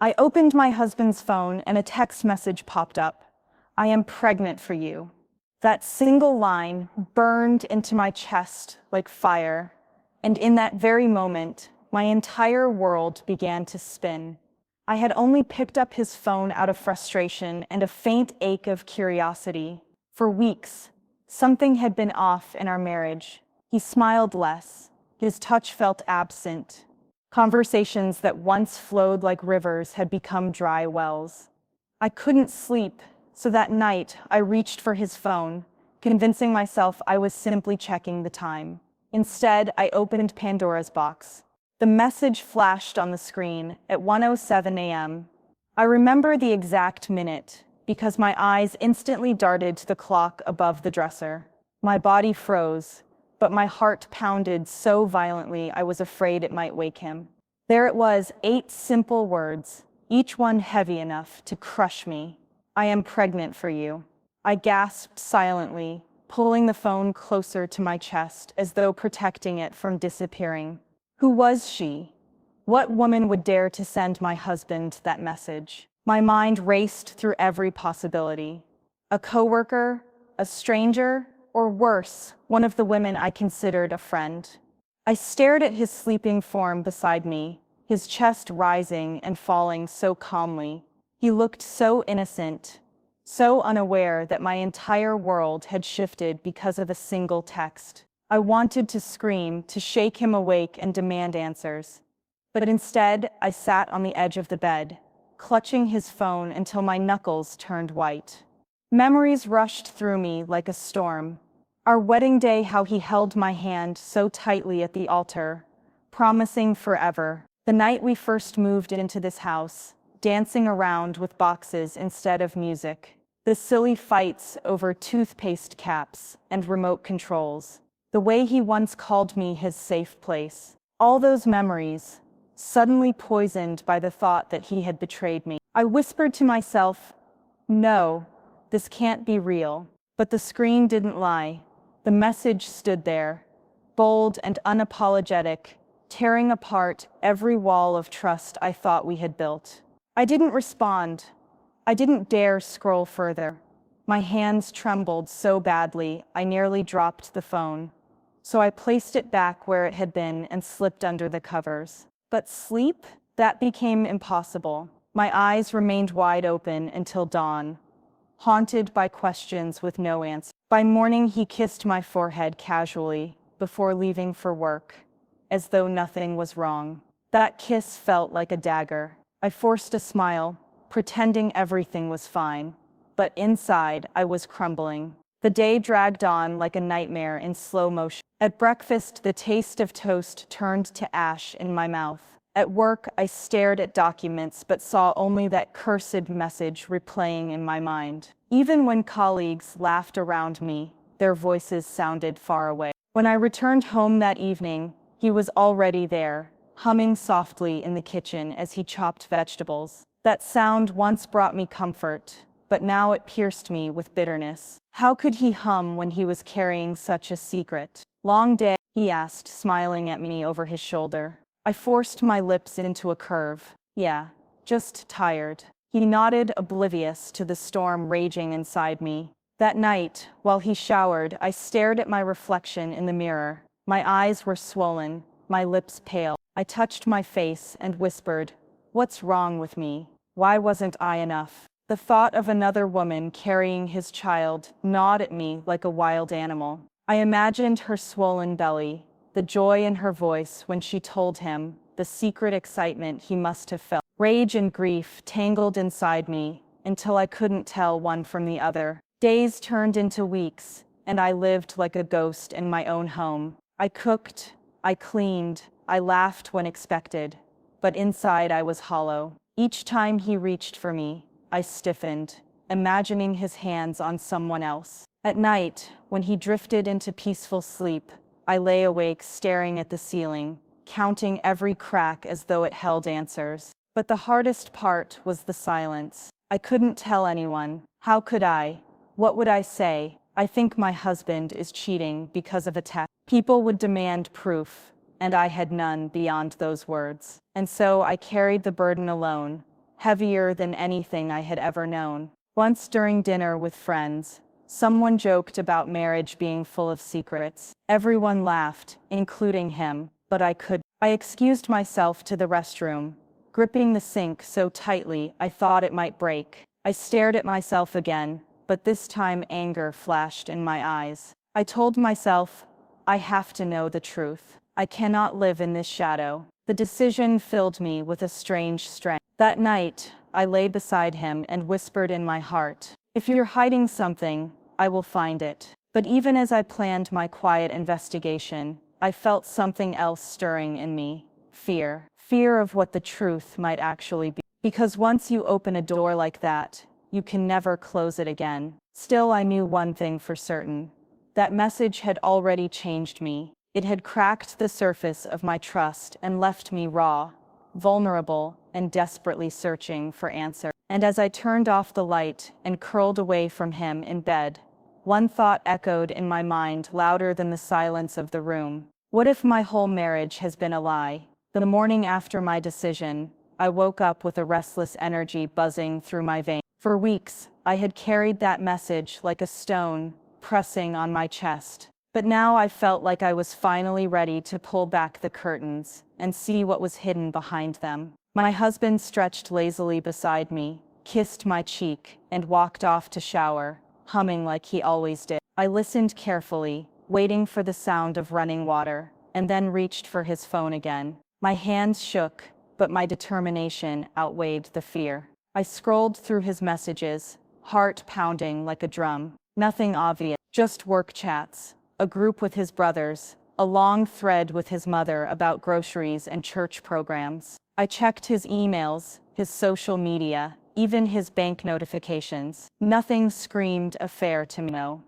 I opened my husband's phone and a text message popped up. "I am pregnant for you." That single line burned into my chest like fire, and in that very moment, my entire world began to spin. I had only picked up his phone out of frustration and a faint ache of curiosity. For weeks, something had been off in our marriage. He smiled less. His touch felt absent. Conversations that once flowed like rivers had become dry wells. I couldn't sleep, so that night I reached for his phone, convincing myself I was simply checking the time. Instead, I opened Pandora's box. The message flashed on the screen at 1:07 a.m. I remember the exact minute because my eyes instantly darted to the clock above the dresser. My body froze, but my heart pounded so violently I was afraid it might wake him. There it was, 8 simple words, each one heavy enough to crush me. "I am pregnant for you." I gasped silently, pulling the phone closer to my chest as though protecting it from disappearing. Who was she? What woman would dare to send my husband that message? My mind raced through every possibility. A coworker, a stranger, or worse, one of the women I considered a friend. I stared at his sleeping form beside me, his chest rising and falling so calmly. He looked so innocent, so unaware that my entire world had shifted because of a single text. I wanted to scream, to shake him awake and demand answers. But instead, I sat on the edge of the bed, clutching his phone until my knuckles turned white. Memories rushed through me like a storm. Our wedding day, how he held my hand so tightly at the altar, promising forever. The night we first moved into this house, dancing around with boxes instead of music. The silly fights over toothpaste caps and remote controls. The way he once called me his safe place. All those memories, suddenly poisoned by the thought that he had betrayed me. I whispered to myself, "No, this can't be real." But the screen didn't lie. The message stood there, bold and unapologetic, tearing apart every wall of trust I thought we had built. I didn't respond. I didn't dare scroll further. My hands trembled so badly I nearly dropped the phone. So I placed it back where it had been and slipped under the covers. But sleep? That became impossible. My eyes remained wide open until dawn, haunted by questions with no answer. By morning, he kissed my forehead casually before leaving for work, as though nothing was wrong. That kiss felt like a dagger. I forced a smile, pretending everything was fine, but inside I was crumbling. The day dragged on like a nightmare in slow motion. At breakfast, the taste of toast turned to ash in my mouth. At work, I stared at documents but saw only that cursed message replaying in my mind. Even when colleagues laughed around me, their voices sounded far away. When I returned home that evening, he was already there, humming softly in the kitchen as he chopped vegetables. That sound once brought me comfort, but now it pierced me with bitterness. How could he hum when he was carrying such a secret? "Long day?" he asked, smiling at me over his shoulder. I forced my lips into a curve. "Yeah, just tired." He nodded, oblivious to the storm raging inside me. That night, while he showered, I stared at my reflection in the mirror. My eyes were swollen, my lips pale. I touched my face and whispered, "What's wrong with me? Why wasn't I enough?" The thought of another woman carrying his child gnawed at me like a wild animal. I imagined her swollen belly, the joy in her voice when she told him, the secret excitement he must have felt. Rage and grief tangled inside me until I couldn't tell one from the other. Days turned into weeks, and I lived like a ghost in my own home. I cooked, I cleaned, I laughed when expected, but inside I was hollow. Each time he reached for me, I stiffened, imagining his hands on someone else. At night, when he drifted into peaceful sleep, I lay awake staring at the ceiling, counting every crack as though it held answers. But the hardest part was the silence. I couldn't tell anyone. How could I? What would I say? "I think my husband is cheating because of a text." People would demand proof, and I had none beyond those words. And so I carried the burden alone, heavier than anything I had ever known. Once during dinner with friends, someone joked about marriage being full of secrets. Everyone laughed, including him, but I couldn't. I excused myself to the restroom, gripping the sink so tightly I thought it might break. I stared at myself again, but this time anger flashed in my eyes. I told myself, I have to know the truth. I cannot live in this shadow. The decision filled me with a strange strength. That night, I lay beside him and whispered in my heart, if you're hiding something, I will find it. But even as I planned my quiet investigation, I felt something else stirring in me. Fear. Fear of what the truth might actually be. Because once you open a door like that, you can never close it again. Still, I knew one thing for certain. That message had already changed me. It had cracked the surface of my trust and left me raw, vulnerable, and desperately searching for answers. And as I turned off the light and curled away from him in bed, one thought echoed in my mind louder than the silence of the room. What if my whole marriage has been a lie? The morning after my decision, I woke up with a restless energy buzzing through my veins. For weeks, I had carried that message like a stone, pressing on my chest. But now I felt like I was finally ready to pull back the curtains and see what was hidden behind them. My husband stretched lazily beside me, kissed my cheek, and walked off to shower, humming like he always did. I listened carefully, waiting for the sound of running water, and then reached for his phone again. My hands shook, but my determination outweighed the fear. I scrolled through his messages, heart pounding like a drum. Nothing obvious, just work chats, a group with his brothers, a long thread with his mother about groceries and church programs. I checked his emails, his social media, even his bank notifications. Nothing screamed affair to me. No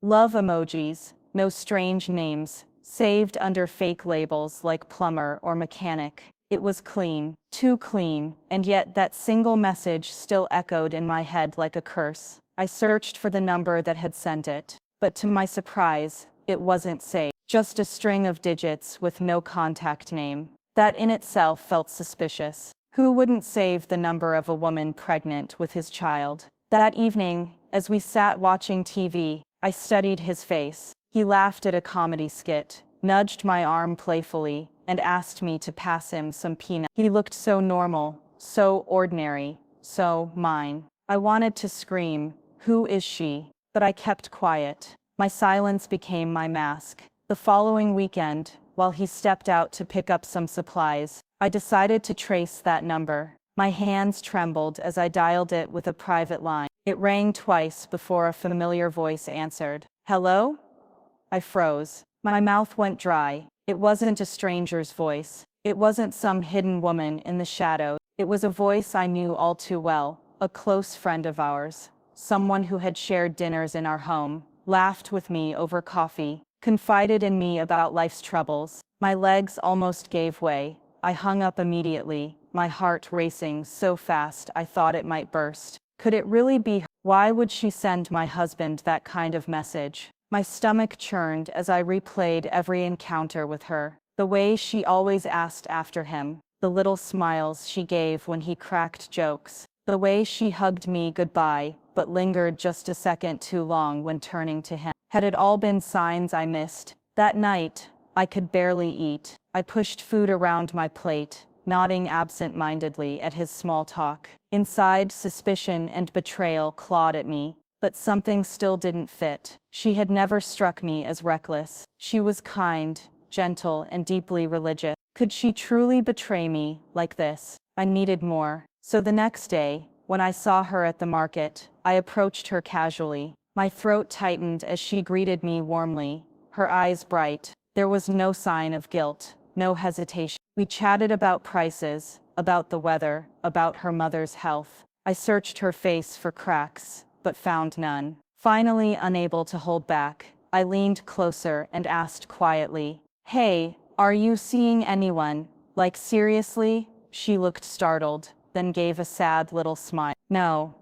love emojis, no strange names, saved under fake labels like plumber or mechanic. It was clean, too clean, and yet that single message still echoed in my head like a curse. I searched for the number that had sent it, but to my surprise, it wasn't saved. Just a string of digits with no contact name. That in itself felt suspicious. Who wouldn't save the number of a woman pregnant with his child? That evening, as we sat watching TV, I studied his face. He laughed at a comedy skit, nudged my arm playfully, and asked me to pass him some peanuts. He looked so normal, so ordinary, so mine. I wanted to scream, "Who is she?" But I kept quiet. My silence became my mask. The following weekend, while he stepped out to pick up some supplies, I decided to trace that number. My hands trembled as I dialed it with a private line. It rang twice before a familiar voice answered. "Hello?" I froze. My mouth went dry. It wasn't a stranger's voice. It wasn't some hidden woman in the shadows. It was a voice I knew all too well, a close friend of ours, someone who had shared dinners in our home, laughed with me over coffee, confided in me about life's troubles. My legs almost gave way. I hung up immediately, my heart racing so fast I thought it might burst. Could it really be her? Why would she send my husband that kind of message? My stomach churned as I replayed every encounter with her. The way she always asked after him, the little smiles she gave when he cracked jokes, the way she hugged me goodbye but lingered just a second too long when turning to him. Had it all been signs I missed? That night, I could barely eat. I pushed food around my plate, nodding absent-mindedly at his small talk. Inside, suspicion and betrayal clawed at me. But something still didn't fit. She had never struck me as reckless. She was kind, gentle, and deeply religious. Could she truly betray me like this? I needed more. So the next day, when I saw her at the market, I approached her casually. My throat tightened as she greeted me warmly, her eyes bright. There was no sign of guilt, no hesitation. We chatted about prices, about the weather, about her mother's health. I searched her face for cracks, but found none. Finally, unable to hold back, I leaned closer and asked quietly, "Hey, are you seeing anyone? Like seriously?" She looked startled, then gave a sad little smile. "No.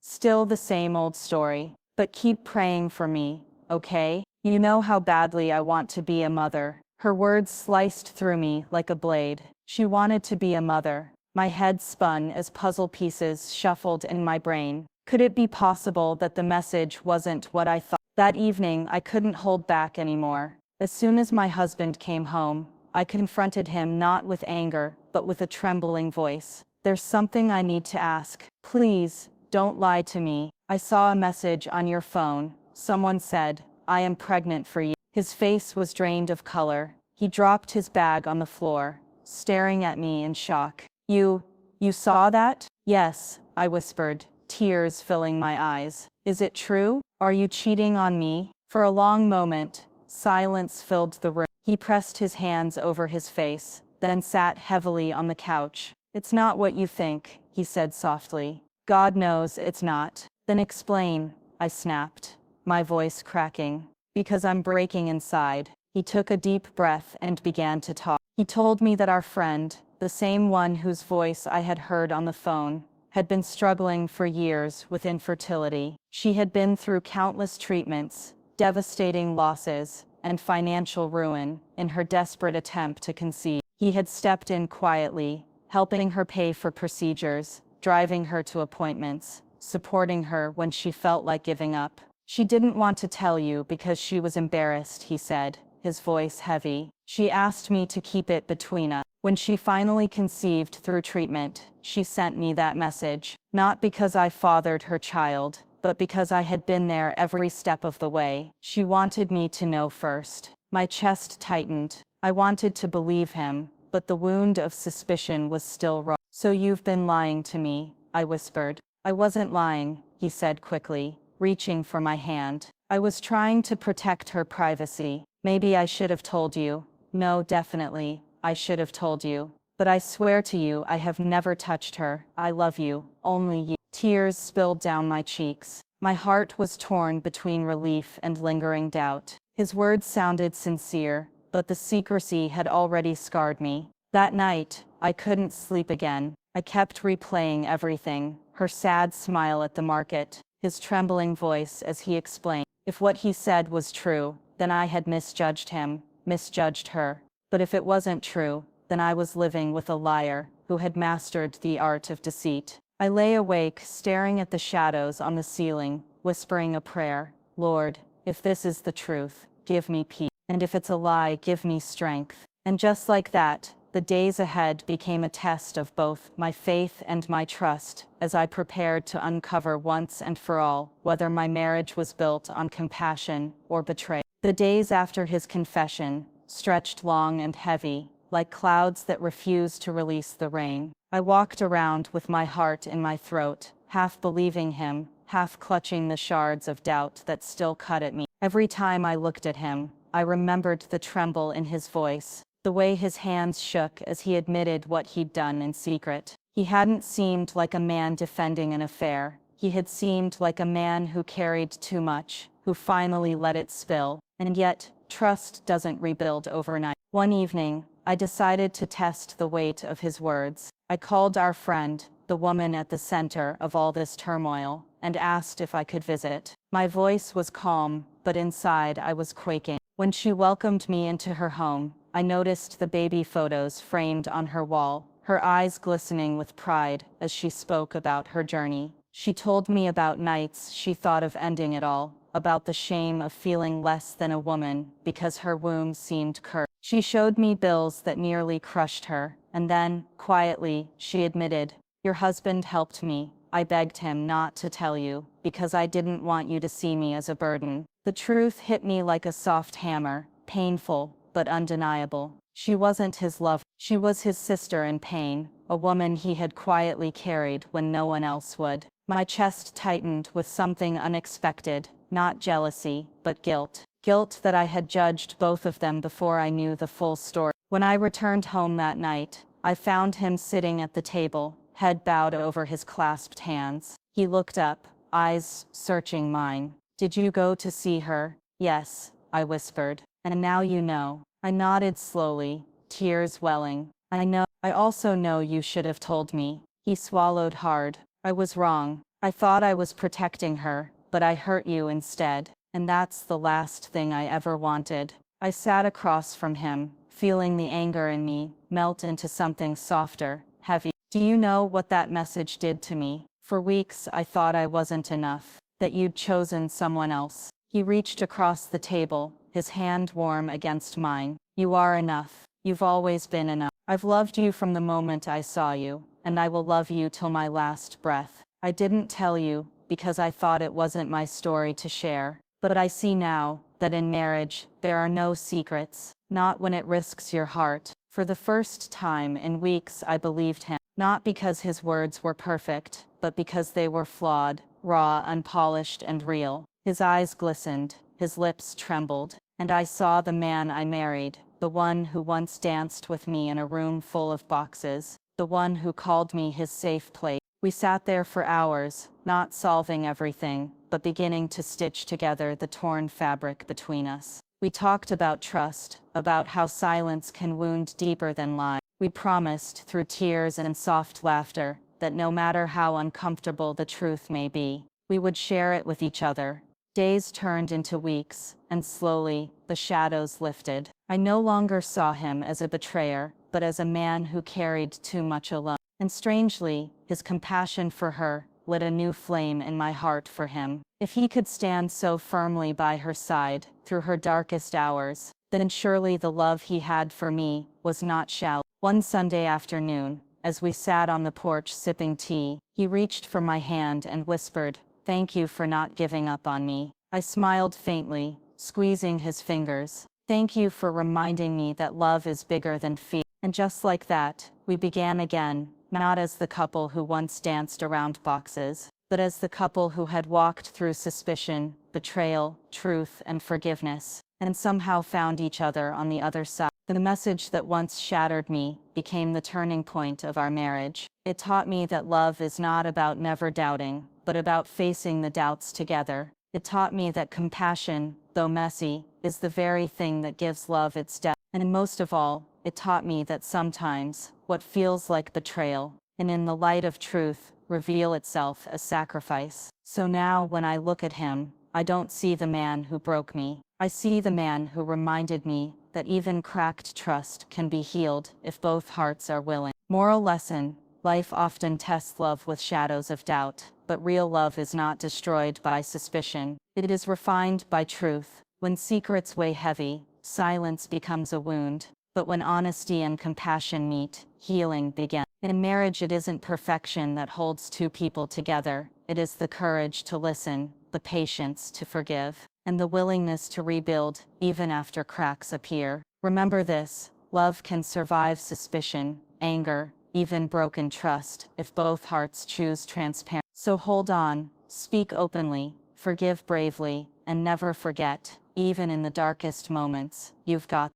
Still the same old story. But keep praying for me, okay? You know how badly I want to be a mother." Her words sliced through me like a blade. She wanted to be a mother. My head spun as puzzle pieces shuffled in my brain. Could it be possible that the message wasn't what I thought? That evening, I couldn't hold back anymore. As soon as my husband came home, I confronted him not with anger, but with a trembling voice. There's something I need to ask. Please, don't lie to me. I saw a message on your phone. Someone said, I am pregnant for you. His face was drained of color. He dropped his bag on the floor, staring at me in shock. You saw that? Yes, I whispered, tears filling my eyes. Is it true? Are you cheating on me? For a long moment, silence filled the room. He pressed his hands over his face, then sat heavily on the couch. It's not what you think, he said softly. God knows it's not. Then explain, I snapped, my voice cracking. Because I'm breaking inside. He took a deep breath and began to talk. He told me that our friend, the same one whose voice I had heard on the phone, had been struggling for years with infertility. She had been through countless treatments, devastating losses, and financial ruin in her desperate attempt to conceive. He had stepped in quietly, helping her pay for procedures, driving her to appointments, supporting her when she felt like giving up. She didn't want to tell you because she was embarrassed, he said, his voice heavy. She asked me to keep it between us. When she finally conceived through treatment, she sent me that message, not because I fathered her child, but because I had been there every step of the way. She wanted me to know first. My chest tightened. I wanted to believe him, but the wound of suspicion was still raw. So you've been lying to me, I whispered. I wasn't lying, he said quickly, reaching for my hand. I was trying to protect her privacy. Maybe I should have told you. No, definitely, I should have told you. But I swear to you, I have never touched her. I love you, only you. Tears spilled down my cheeks. My heart was torn between relief and lingering doubt. His words sounded sincere, but the secrecy had already scarred me. That night, I couldn't sleep again. I kept replaying everything, her sad smile at the market, his trembling voice as he explained. If what he said was true, then I had misjudged him, misjudged her. But if it wasn't true, then I was living with a liar who had mastered the art of deceit. I lay awake, staring at the shadows on the ceiling, whispering a prayer. Lord, if this is the truth, give me peace. And if it's a lie, give me strength. And just like that, the days ahead became a test of both my faith and my trust, as I prepared to uncover once and for all whether my marriage was built on compassion or betrayal. The days after his confession stretched long and heavy, like clouds that refused to release the rain. I walked around with my heart in my throat, half believing him, half clutching the shards of doubt that still cut at me. Every time I looked at him, I remembered the tremble in his voice, the way his hands shook as he admitted what he'd done in secret. He hadn't seemed like a man defending an affair. He had seemed like a man who carried too much, who finally let it spill. And yet, trust doesn't rebuild overnight. One evening, I decided to test the weight of his words. I called our friend, the woman at the center of all this turmoil, and asked if I could visit. My voice was calm, but inside I was quaking. When she welcomed me into her home, I noticed the baby photos framed on her wall, her eyes glistening with pride as she spoke about her journey. She told me about nights she thought of ending it all, about the shame of feeling less than a woman because her womb seemed cursed. She showed me bills that nearly crushed her, and then, quietly, she admitted, "Your husband helped me. I begged him not to tell you, because I didn't want you to see me as a burden." The truth hit me like a soft hammer, painful, but undeniable. She wasn't his lover. She was his sister in pain, a woman he had quietly carried when no one else would. My chest tightened with something unexpected, not jealousy, but guilt. Guilt that I had judged both of them before I knew the full story. When I returned home that night, I found him sitting at the table, head bowed over his clasped hands. He looked up, eyes searching mine. "Did you go to see her?" "Yes," I whispered. "And now you know." I nodded slowly, tears welling. I also know you should have told me." He swallowed hard. "I was wrong. I thought I was protecting her, but I hurt you instead. And that's the last thing I ever wanted." I sat across from him, feeling the anger in me melt into something softer, heavy. Do you know what that message did to me? For weeks I thought I wasn't enough, that you'd chosen someone else. He reached across the table, his hand warm against mine. You are enough. You've always been enough. I've loved you from the moment I saw you, and I will love you till my last breath. I didn't tell you, because I thought it wasn't my story to share. But I see now that in marriage, there are no secrets, not when it risks your heart. For the first time in weeks I believed him, not because his words were perfect, but because they were flawed, raw, unpolished, and real. His eyes glistened, his lips trembled, and I saw the man I married, the one who once danced with me in a room full of boxes, the one who called me his safe place. We sat there for hours, not solving everything, but beginning to stitch together the torn fabric between us. We talked about trust, about how silence can wound deeper than lies. We promised, through tears and soft laughter, that no matter how uncomfortable the truth may be, we would share it with each other. Days turned into weeks, and slowly, the shadows lifted. I no longer saw him as a betrayer, but as a man who carried too much alone. And strangely, his compassion for her lit a new flame in my heart for him. If he could stand so firmly by her side, through her darkest hours, then surely the love he had for me was not shallow. One Sunday afternoon, as we sat on the porch sipping tea, he reached for my hand and whispered, "Thank you for not giving up on me." I smiled faintly, squeezing his fingers. "Thank you for reminding me that love is bigger than fear." And just like that, we began again, not as the couple who once danced around boxes, but as the couple who had walked through suspicion, betrayal, truth, and forgiveness, and somehow found each other on the other side. The message that once shattered me became the turning point of our marriage. It taught me that love is not about never doubting, but about facing the doubts together. It taught me that compassion, though messy, is the very thing that gives love its depth. And most of all, it taught me that sometimes, what feels like betrayal, and in the light of truth, reveal itself as sacrifice. So now when I look at him, I don't see the man who broke me. I see the man who reminded me that even cracked trust can be healed if both hearts are willing. Moral lesson: life often tests love with shadows of doubt, but real love is not destroyed by suspicion. It is refined by truth. When secrets weigh heavy, silence becomes a wound. But when honesty and compassion meet, healing begins. In marriage, it isn't perfection that holds two people together. It is the courage to listen, the patience to forgive, and the willingness to rebuild, even after cracks appear. Remember this: love can survive suspicion, anger, even broken trust, if both hearts choose transparency. So hold on, speak openly, forgive bravely, and never forget, even in the darkest moments, you've got